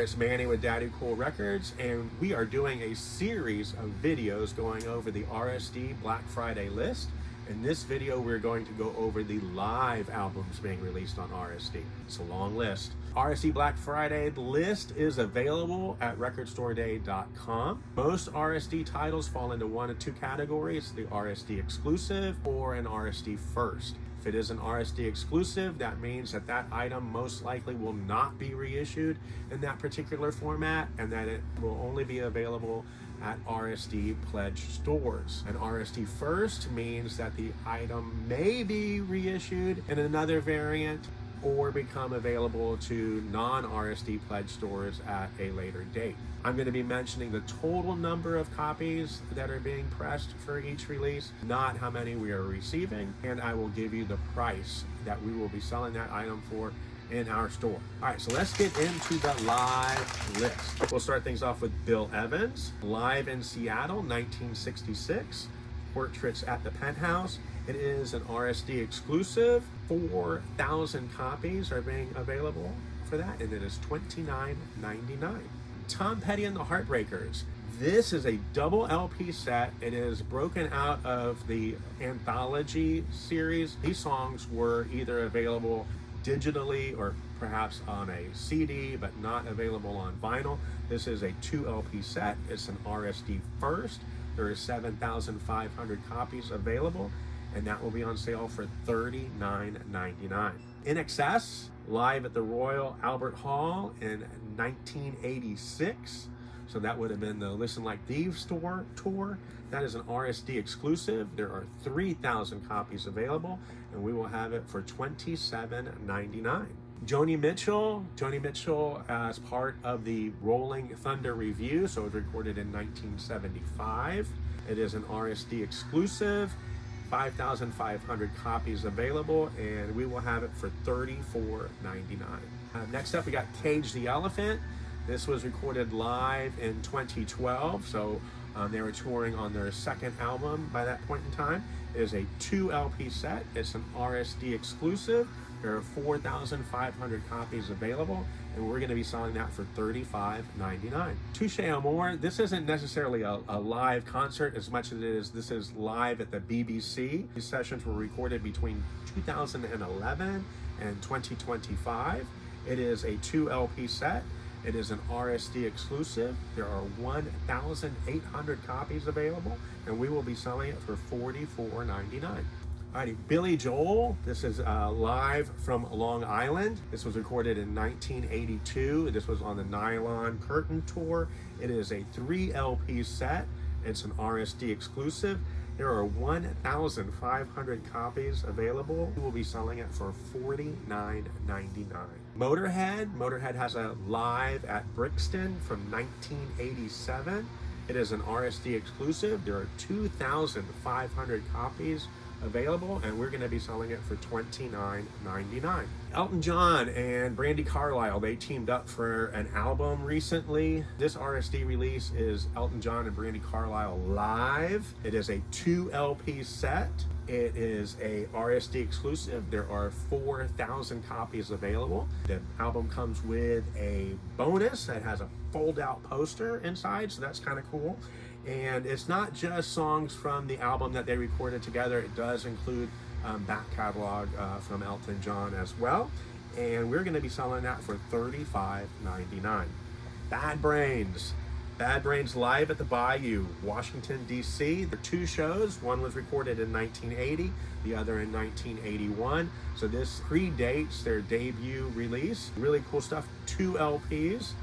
it's Manny with Daddy Kool Records, and we are doing a series of videos going over the RSD Black Friday list. In this video, we're going to go over the live albums being released on RSD. It's a long list. RSD Black Friday list is available at recordstoreday.com. Most RSD titles fall into one of two categories, the RSD exclusive or an RSD first. If it is an RSD exclusive, that means that that item most likely will not be reissued in that particular format, and that it will only be available at RSD pledged stores. An RSD first means that the item may be reissued in another variant or become available to non-RSD pledged stores at a later date. I'm going to be mentioning the total number of copies that are being pressed for each release, not how many we are receiving, and I will give you the price that we will be selling that item for in our store. All right, so let's get into the live list. We'll start things off with Bill Evans, Live in Seattle, 1966, Portraits at the Penthouse. It is an RSD exclusive. 4,000 copies are being available for that, and it is $29.99. Tom Petty and the Heartbreakers. This is a double LP set. It is broken out of the anthology series. These songs were either available digitally or perhaps on a CD, but not available on vinyl. This is a 2 LP set. It's an RSD first. There is 7,500 copies available, and that will be on sale for $39.99. In Excess, live at the Royal Albert Hall in 1986. So that would have been the Listen Like Thieves tour. That is an RSD exclusive. There are 3,000 copies available, and we will have it for $27.99. Joni Mitchell as part of the Rolling Thunder Review, so it was recorded in 1975. It is an RSD exclusive, 5,500 copies available, and we will have it for $34.99. Next up, we got Cage the Elephant. This was recorded live in 2012, so they were touring on their second album by that point in time. It is a 2 LP set. It's an RSD exclusive. There are 4,500 copies available, and we're going to be selling that for $35.99. Touche Amore, this isn't necessarily a live concert as much as this is live at the BBC. These sessions were recorded between 2011 and 2025. It is a 2 LP set. It is an RSD exclusive. There are 1,800 copies available, and we will be selling it for $44.99. Alrighty, Billy Joel. This is live from Long Island. This was recorded in 1982. This was on the Nylon Curtain Tour. It is a 3 LP set. It's an RSD exclusive. There are 1,500 copies available. We will be selling it for $49.99. Motorhead has a live at Brixton from 1987. It is an RSD exclusive. There are 2,500 copies available, and we're going to be selling it for $29.99. Elton John and Brandi Carlile, they teamed up for an album recently. This RSD release is Elton John and Brandi Carlile live. It is a 2 LP set. It is a RSD exclusive. There are 4,000 copies available. The album comes with a bonus that has a fold-out poster inside, so that's kind of cool. And it's not just songs from the album that they recorded together. It does include back catalog from Elton John as well. And we're going to be selling that for $35.99. Bad Brains live at the Bayou, Washington, D.C. There are 2 shows. One was recorded in 1980, the other in 1981. So this predates their debut release. Really cool stuff. 2 LPs,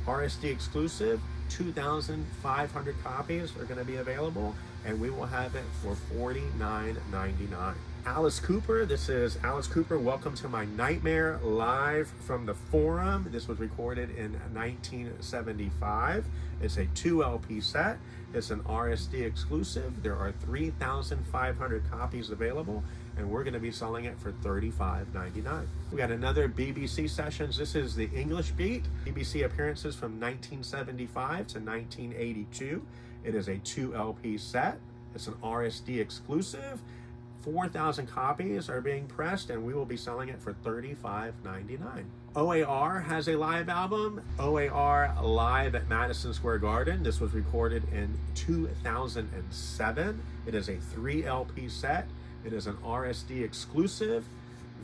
RSD exclusive. 2,500 copies are going to be available, and we will have it for $49.99. Alice Cooper. This is Alice Cooper, Welcome to My Nightmare, live from the Forum. This was recorded in 1975. It's a 2 LP set. It's an RSD exclusive. There are 3,500 copies available, and we're going to be selling it for $35.99. We got another BBC Sessions. This is the English Beat. BBC appearances from 1975 to 1982. It is a 2 LP set. It's an RSD exclusive. 4,000 copies are being pressed, and we will be selling it for $35.99. OAR has a live album, OAR Live at Madison Square Garden. This was recorded in 2007. It is a 3 LP set. It is an RSD exclusive.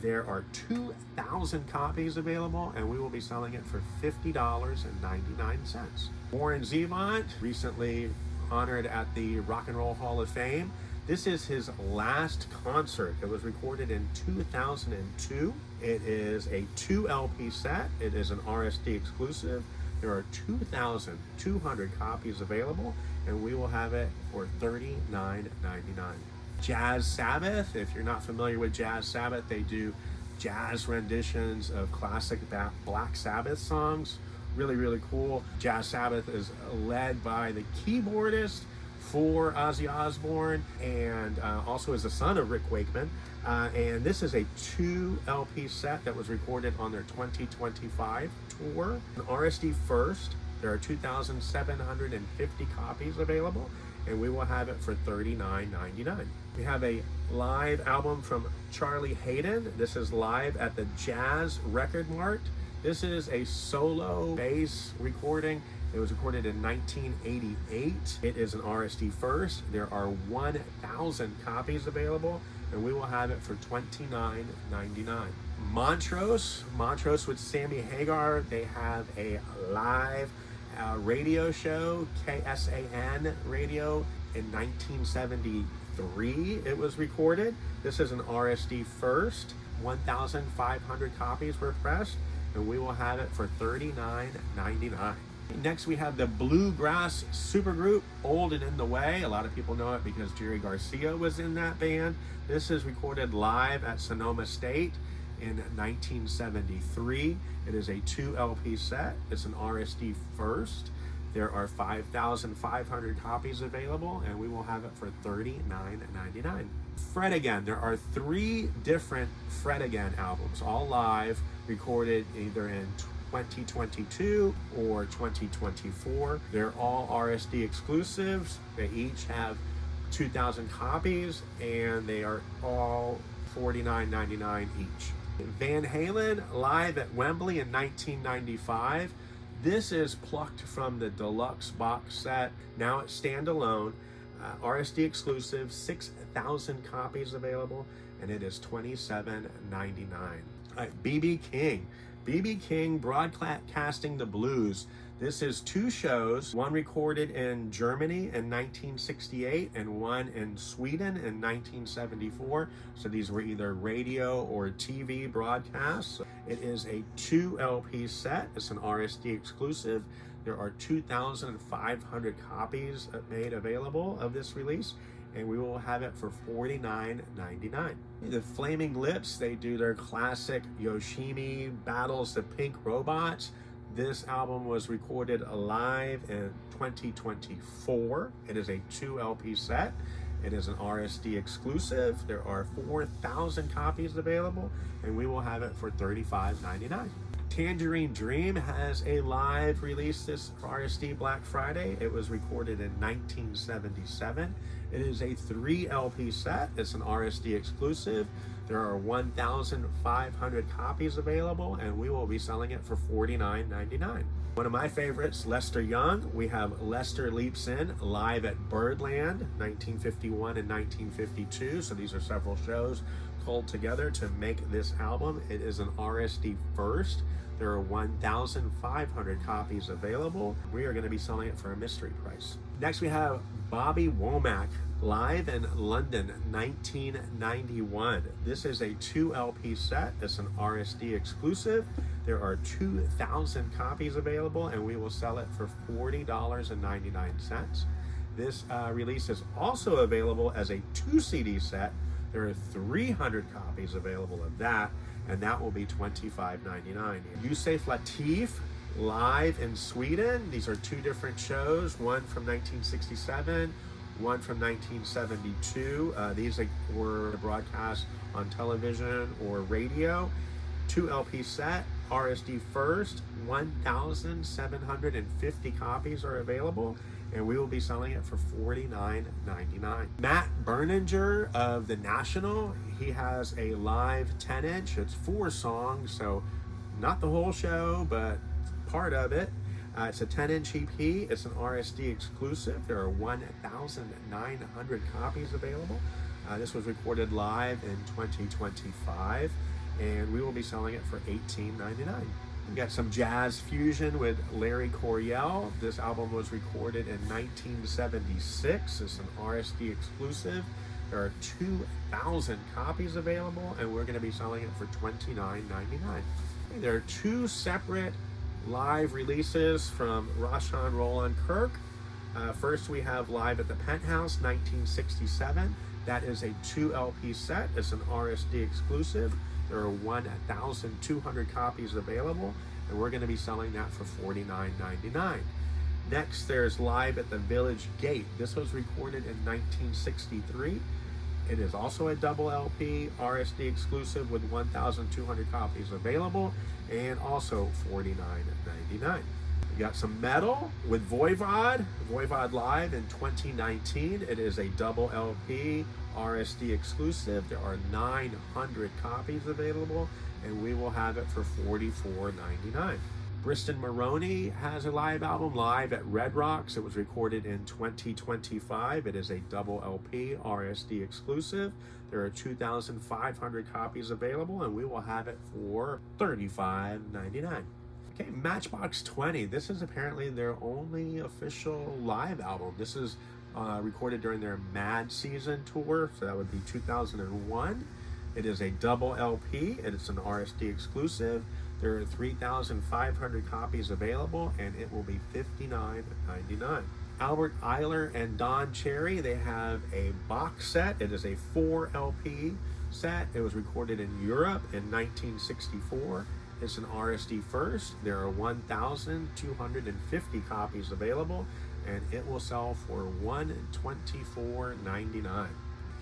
There are 2,000 copies available, and we will be selling it for $50.99. Warren Zevon, recently honored at the Rock and Roll Hall of Fame. This is his last concert. It was recorded in 2002. It is a 2 LP set. It is an RSD exclusive. There are 2,200 copies available, and we will have it for $39.99. Jazz Sabbath, if you're not familiar with Jazz Sabbath, they do jazz renditions of classic Black Sabbath songs. Really, really cool. Jazz Sabbath is led by the keyboardist for Ozzy Osbourne, and also is the son of Rick Wakeman. And this is a 2 LP set that was recorded on their 2025 tour. An RSD first. There are 2,750 copies available, and we will have it for $39.99. We have a live album from Charlie Hayden. This is live at the Jazz Record Mart. This is a solo bass recording. It was recorded in 1988. It is an RSD first. There are 1,000 copies available, and we will have it for $29.99. Montrose with Sammy Hagar. They have a live radio show, KSAN radio, in 1973. It was recorded. This is an RSD first. 1,500 copies were pressed, and we will have it for $39.99. Next, we have the bluegrass supergroup Old and in the Way. A lot of people know it because Jerry Garcia was in that band. This is recorded live at Sonoma State in 1973. It is a 2 LP set. It's an RSD first. There are 5,500 copies available, and we will have it for $39.99. Fred Again. There are 3 different Fred Again albums, all live, recorded either in 2022 or 2024. They're all RSD exclusives. They each have 2,000 copies, and they are all $49.99 each. Van Halen live at Wembley in 1995. This is plucked from the deluxe box set. Now it's standalone, RSD exclusive, 6,000 copies available, and it is $27.99. B.B. King. B.B. King Broadcasting the Blues. This is 2 shows, one recorded in Germany in 1968 and one in Sweden in 1974. So these were either radio or TV broadcasts. It is a 2 LP set. It's an RSD exclusive. There are 2,500 copies made available of this release, and we will have it for $49.99. The Flaming Lips, they do their classic Yoshimi Battles the Pink Robots. This album was recorded live in 2024. It is a 2 LP set. It is an RSD exclusive. There are 4,000 copies available, and we will have it for $35.99. Tangerine Dream has a live release this RSD Black Friday. It was recorded in 1977. It is a 3 LP set. It's an RSD exclusive. There are 1,500 copies available, and we will be selling it for $49.99. One of my favorites, Lester Young. We have Lester Leaps In live at Birdland, 1951 and 1952. So these are several shows pulled together to make this album. It is an RSD first. There are 1,500 copies available. We are going to be selling it for a mystery price. Next, we have Bobby Womack live in London, 1991. This is a 2 LP set. It's an RSD exclusive. There are 2,000 copies available, and we will sell it for $40.99. This release is also available as a 2 CD set. There are 300 copies available of that, and that will be $25.99. Yusef Lateef live in Sweden. These are 2 different shows, one from 1967, one from 1972. These were broadcast on television or radio. 2 LP set, RSD first, 1,750 copies are available, and we will be selling it for $49.99. Matt Berninger of The National, he has a live 10-inch. It's 4 songs, so not the whole show, but part of it. It's a 10-inch EP. It's an RSD exclusive. There are 1,900 copies available. This was recorded live in 2025, and we will be selling it for $18.99. We got some jazz fusion with Larry Coryell. This album was recorded in 1976. It's an RSD exclusive. There are 2,000 copies available, and we're going to be selling it for $29.99. There are 2 separate live releases from Rashawn Roland Kirk. First, we have Live at the Penthouse, 1967. That is a 2 LP set. It's an RSD exclusive. There are 1,200 copies available, and we're going to be selling that for $49.99. Next, there's Live at the Village Gate. This was recorded in 1963. It is also a double LP, RSD exclusive with 1,200 copies available, and also $49.99. We got some metal with Voivod Live in 2019. It is a double LP, RSD exclusive. There are 900 copies available, and we will have it for $44.99. Briston Maroney has a live album, Live at Red Rocks. It was recorded in 2025. It is a double LP, RSD exclusive. There are 2,500 copies available, and we will have it for $35.99. Okay, Matchbox 20. This is apparently their only official live album. This is recorded during their Mad Season tour, so that would be 2001. It is a double LP, and it's an RSD exclusive. There are 3,500 copies available, and it will be $59.99. Albert Eiler and Don Cherry, they have a box set. It is a 4 LP set. It was recorded in Europe in 1964. It's an RSD first. There are 1,250 copies available, and it will sell for $124.99.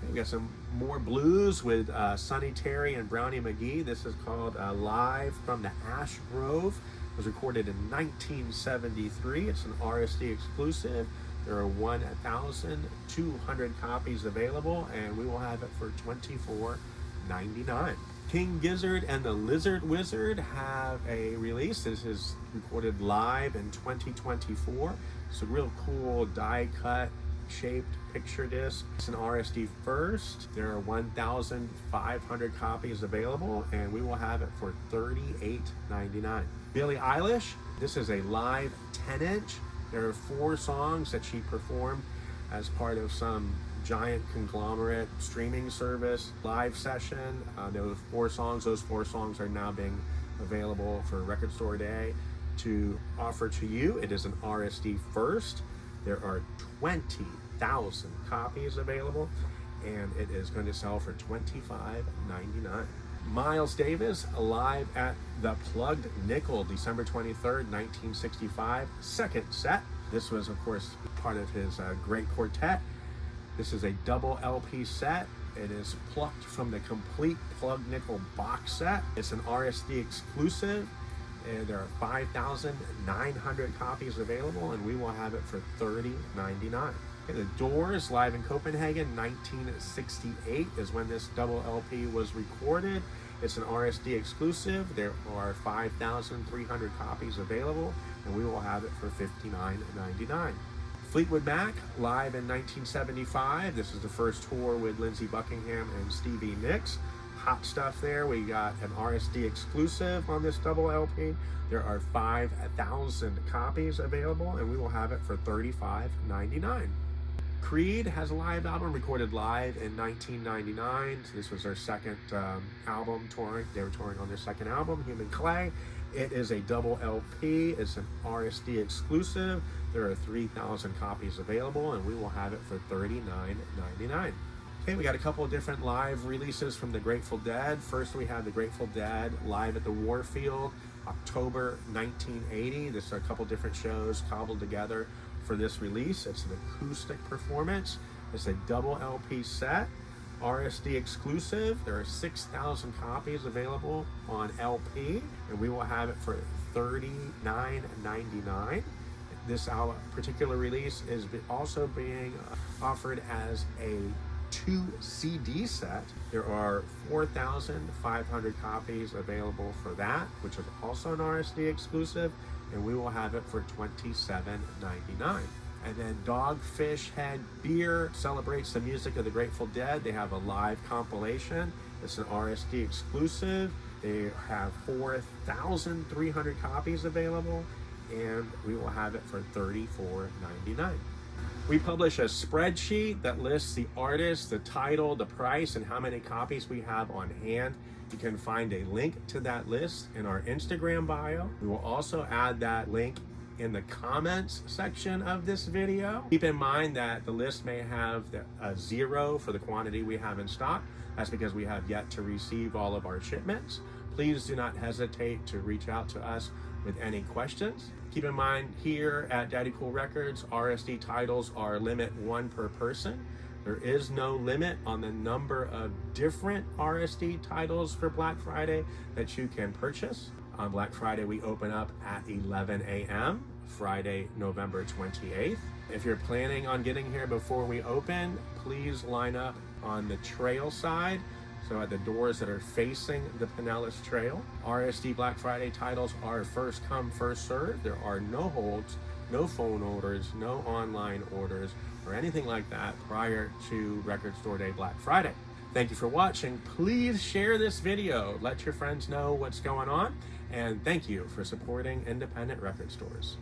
We got some more blues with Sonny Terry and Brownie McGee. This is called Live from the Ash Grove. It was recorded in 1973. It's an RSD exclusive. There are 1,200 copies available, and we will have it for $24.99. King Gizzard and the Lizard Wizard have a release. This is recorded live in 2024. It's a real cool die-cut shaped picture disc. It's an RSD first. There are 1,500 copies available, and we will have it for $38.99. Billie Eilish, this is a live 10-inch. There are 4 songs that she performed as part of some giant conglomerate streaming service live session. There were 4 songs. Those 4 songs are now being available for Record Store Day to offer to you. It is an RSD first. There are 20,000 copies available, and it is going to sell for $25.99. Miles Davis, Live at the Plugged Nickel, December 23rd, 1965, second set. This was, of course, part of his great quartet. This is a double LP set. It is plucked from the complete Plugged Nickel box set. It's an RSD exclusive, and there are 5,900 copies available, and we will have it for $30.99. Okay, the Doors, live in Copenhagen, 1968 is when this double LP was recorded. It's an RSD exclusive. There are 5,300 copies available, and we will have it for $59.99. Fleetwood Mac, live in 1975. This is the first tour with Lindsey Buckingham and Stevie Nicks. Hot stuff there. We got an RSD exclusive on this double LP. There are 5,000 copies available, and we will have it for $35.99. Creed has a live album recorded live in 1999. So this was their second album touring. They were touring on their second album, Human Clay. It is a double LP. It's an RSD exclusive. There are 3,000 copies available, and we will have it for $39.99. Okay, we got a couple of different live releases from the Grateful Dead. First, we have the Grateful Dead live at the Warfield, October 1980. This are a couple different shows cobbled together for this release. It's an acoustic performance. It's a double LP set. RSD exclusive. There are 6,000 copies available on LP, and we will have it for $39.99. This particular release is also being offered as a 2 CD set. There are 4,500 copies available for that, which is also an RSD exclusive, and we will have it for $27.99. And then Dogfish Head Beer celebrates the music of the Grateful Dead. They have a live compilation. It's an RSD exclusive. They have 4,300 copies available, and we will have it for $34.99. We publish a spreadsheet that lists the artist, the title, the price, and how many copies we have on hand. You can find a link to that list in our Instagram bio. We will also add that link in the comments section of this video. Keep in mind that the list may have a 0 for the quantity we have in stock. That's because we have yet to receive all of our shipments. Please do not hesitate to reach out to us with any questions. Keep in mind, here at Daddy Kool Records, RSD titles are limit 1 per person. There is no limit on the number of different RSD titles for Black Friday that you can purchase. On Black Friday, we open up at 11 a.m., Friday, November 28th. If you're planning on getting here before we open, please line up on the trail side, so at the doors that are facing the Pinellas Trail. RSD Black Friday titles are first come, first served. There are no holds, no phone orders, no online orders, or anything like that prior to Record Store Day Black Friday. Thank you for watching. Please share this video. Let your friends know what's going on. And thank you for supporting independent record stores.